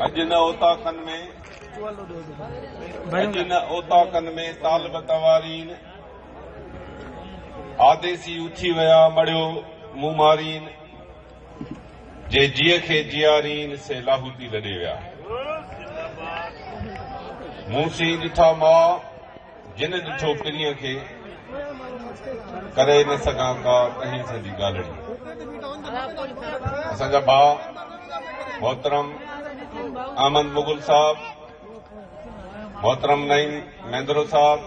अजन ओताकन में तालब तवारीन आदेसी उथी वया मड़ियो मुमारीन जे जिय खे जियारीन से लाहूती लॾे विया मूसी ॾिठा मां जिन ॾिठो पिरीअ खे करे न सघां का तहीं सॼी ॻाल्हि असांजा भाउ मोहतरम अहमद मुगल साहब मोहतरम नईम महेंद्रो साहब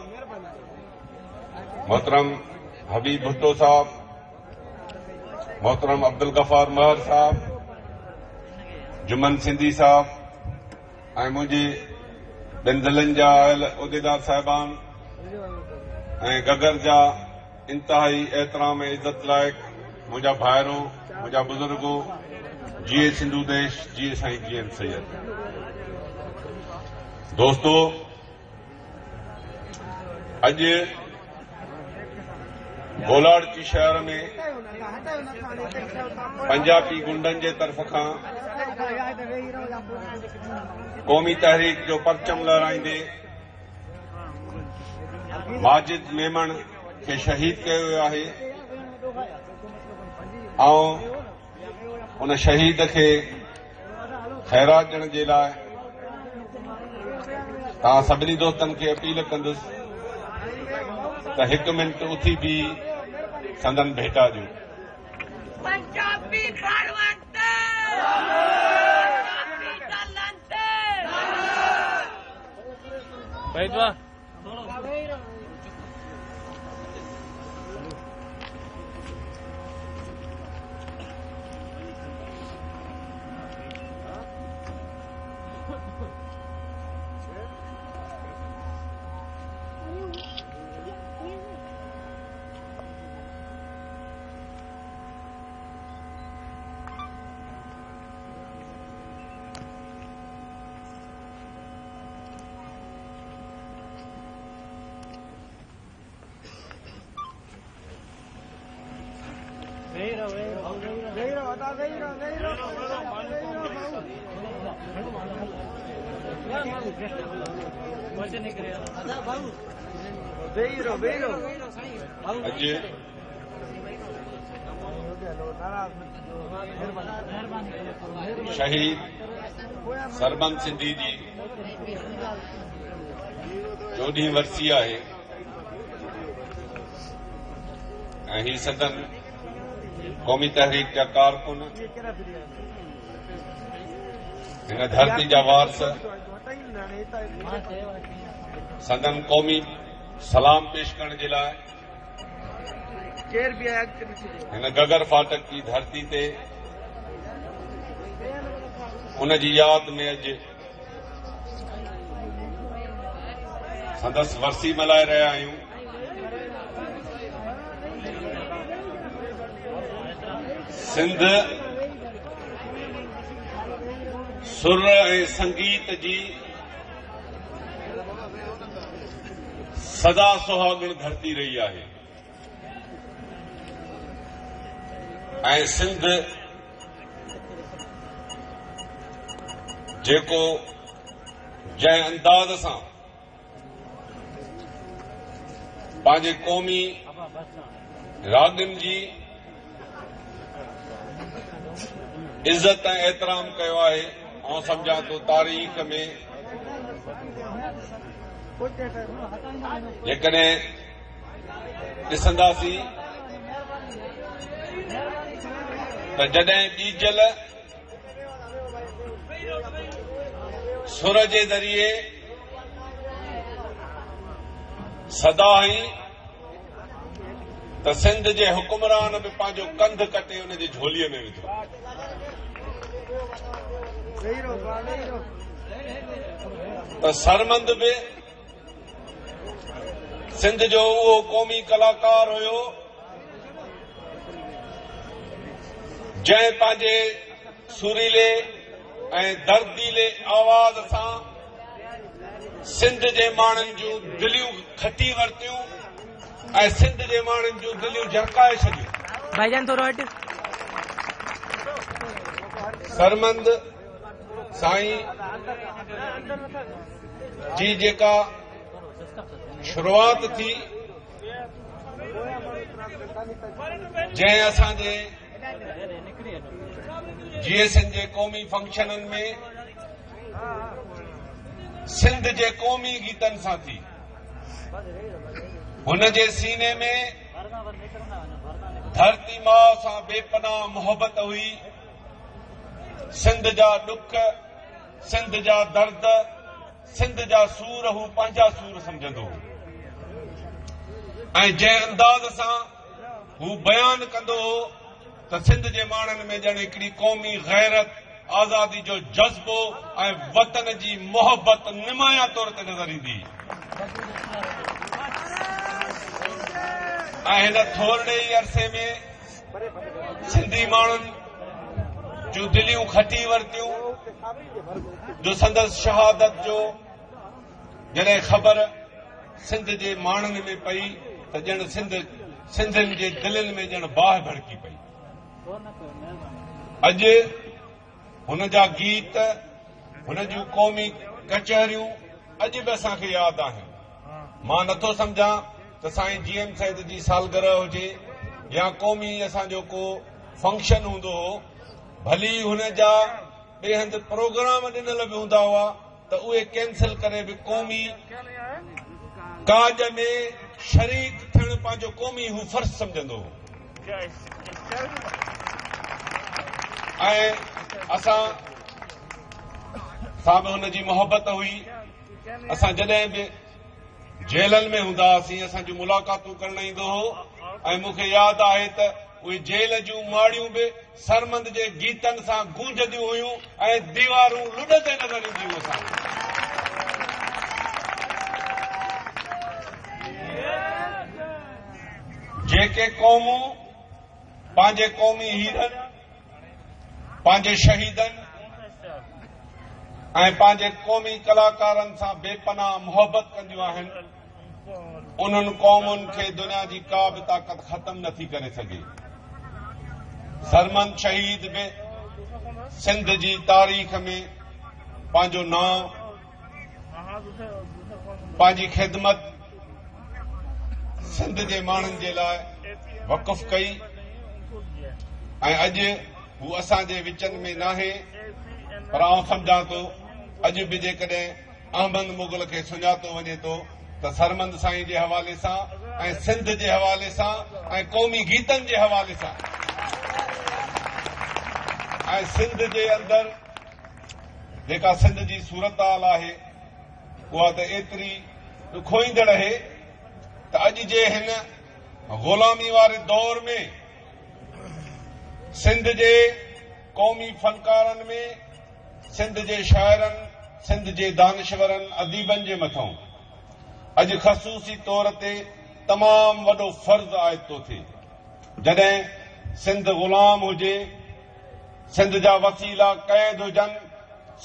मोहतरम हबीब भुट्टो साहब मोहतरम अब्दुल गफार महर साहब जुमन सिंधी साहब ऐं मुंहिंजे ॿिनि ज़िलनि जा आयल उहिदेदार साहिबान ऐं गगर जा इंतहाई एहतराम ऐं इज़त लाइक़ मुंहिंजा भाइरो मुंहिंजा बुज़ुर्गो जिए सिंधु देश जिए साईं जीएन सैयद दोस्तो अॼु गोलाड़ची शहर में पंजाबी गुंडनि जे तरफ़ खां क़ौमी तहरीक जो परचम लहराईंदे माजिद मेमन खे शहीद कयो वियो आहे ऐं उन शहीद खे ख़ैरात ॾियण जे लाइ तव्हां सभिनी दोस्तनि खे अपील कंदुसि त 1 मिंट उथी भी संदन भेटा जो पंजाबी शहीद सरबंद सिंधी जी 14वीं वरसी आहे ऐं ही सदन क़ौमी तहरीक जा कारकुन हिन धरती जा वारस सदन क़ौमी सलाम पेश करण जे लाइ हिन गगर फाटक की धरती ते उन जी याद में अॼु संदसि वरसी मल्हाए रहिया आहियूं। सिंध सुर ऐं संगीत जी सदा सुहागण धरती रही आहे ऐं सिंध जेको जंहिं अंदाज़ सां पंहिंजे क़ौमी रागनि जी इज़त ऐं एहतराम कयो आहे ऐं सम्झां थो तारीख़ में जेकॾहिं ॾिसंदासीं त जॾहिं ॿीजल सुर जे ज़रिए सदा ई त सिंध जे हुकुमरान बि पंहिंजो कंध कटे उन जी झोलीअ में विधो त सरमंद बि सिंध जो उहो क़ौमी कलाकार हुयो जंहिं पंहिंजे सुरीले ऐं दर्दीले आवाज़ सां सिंध जे माण्हुनि जूं दिलियूं खटी वरितियूं ऐं सिंध जे माण्हुनि जूं दिलियूं झरकाए छॾियूं। भाईजान थोरो हट। सरमंद साईं जी जेका शुरूआत थी जंहिं असांजे GSN जे क़ौमी फंक्शननि में सिंध जे क़ौमी गीतनि सां थी। हुन जे सीने में धरती माउ सां बेपनाह मोहबत हुई। सिंध जा ॾुख, सिंध जा दर्द, सिंध जा सूर हू पंहिंजा सूर सम्झंदो ऐं जंहिं अंदाज़ सां हू बयान कंदो हो त सिंध जे माण्हुनि में ॼण हिकिड़ी क़ौमी गैरत, आज़ादी जो जज़्बो ऐं वतन जी मोहबत निमाया तौर ते नज़र ईंदी। ऐं हिन थोरे ई अरसे में सिंधी माण्हुनि जूं दिलियूं खटी वरितियूं जो संदसि शहादत जो जॾहिं ख़बर सिंध जे माण्हुनि में पई त ॼण सिंधियुनि जे दिलनि में ॼण बाहि भड़की पई। अॼु हुन जा गीत, हुन जूं क़ौमी कचहरियूं अॼु बि असांखे यादि आहिनि। मां नथो सम्झां त साईं GM सैद जी सालगिरह हुजे या क़ौमी असांजो को फंक्शन हूंदो हो, भली हुन जा ॿिए हंधि प्रोग्राम ॾिनल बि हूंदा हुआ त उहे कैंसिल करे बि क़ौमी काज में शरीक थियण पंहिंजो क़ौमी हू फर्ज़ सम्झंदो हो। ऐं असां सां बि हुन जी मोहबत हुई। असां जॾहिं बि जेलनि में हूंदा हुआसीं असां जूं मुलाक़ातूं करण ईंदो हो ऐं मूंखे यादि आहे त उहे जेल जूं माड़ियूं बि सरमंद जे गीतनि सां गूंजदियूं हुयूं ऐं दीवारूं लुॾंदे नज़र ईंदियूं असांखे। जेके क़ौमूं पंहिंजे क़ौमी हीरनि, पंहिंजे शहीदनि ऐं पंहिंजे क़ौमी कलाकारनि सां बेपनाह मोहबत कंदियूं आहिनि, उन्हनि क़ौमुनि खे दुनिया जी का बि ताक़त ख़त्म नथी करे सघे। सरमंद शहीद बि सिंध जी तारीख़ में पंहिंजो नाम, पंहिंजी ख़िदमत सिंध जे माण्हुनि जे लाइ वक़फ़ कई ऐं अॼु हू असांजे विचनि में नाहे। पर आउं सम्झां थो अॼु बि जेकॾहिं अहमद मुग़ल खे सुञातो वञे थो त सरमंद साईं जे हवाले सां ऐं सिंध जे हवाले सां ऐं क़ौमी गीतनि जे हवाले सां ऐं सिंध जे अंदरि जेका सिंध जी सूरत-हाल आहे उहा त एतिरी ॾुखोईंदड़ आहे त अॼु जे हिन ग़ुलामी वारे दौर में सिंध जे क़ौमी फनकारनि में, सिंध जे शाइरनि, सिंध जे दानिशवरनि, अदीबनि जे मथां अॼु ख़सूसी तौर ते तमामु वॾो फ़र्ज़ आयद थो थिए। जॾहिं सिंध ग़ुलाम हुजे, सिंध जा वसीला क़ैद हुजनि,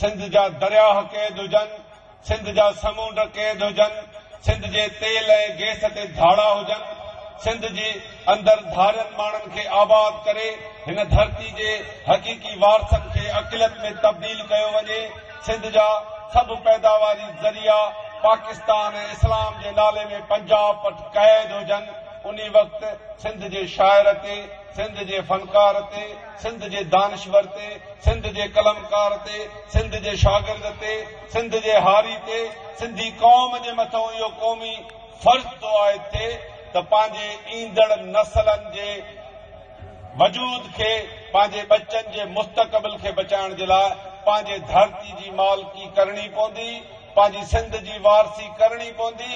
सिंध जा दरियाह क़ैद हुजनि, सिंध जा समुंड क़ैद हुजनि, सिंध जे तेल ऐं गैस ते धाड़ा हुजनि, सिंध जे अंदरि धारियनि माण्हुनि खे आबाद करे हिन धरती जे हक़ीक़ी वारसनि खे अक़िलत में तब्दील कयो वञे, सिंध जा सभु पैदावारी ज़रिया पाकिस्तान ऐं इस्लाम जे नाले में पंजाब वटि क़ैद हुजनि, उन वक़्तु सिंध जे शाइर ते, सिंध जे फनकार ते, सिंध जे दानिशवर ते, सिंध जे कलमकार ते, सिंध जे शागिर्द ते, सिंध जे हारी ते, सिंधी क़ौम जे मथां इहो क़ौमी फ़र्ज़ थो आयद थिए त पंहिंजे ईंदड़ नसलनि जे वजूद खे, पंहिंजे बचनि जे मुस्तक़बिल खे बचाइण जे लाइ पंहिंजे धरती जी मालकी करणी पवंदी, पंहिंजी सिंध जी वारसी करणी पवंदी।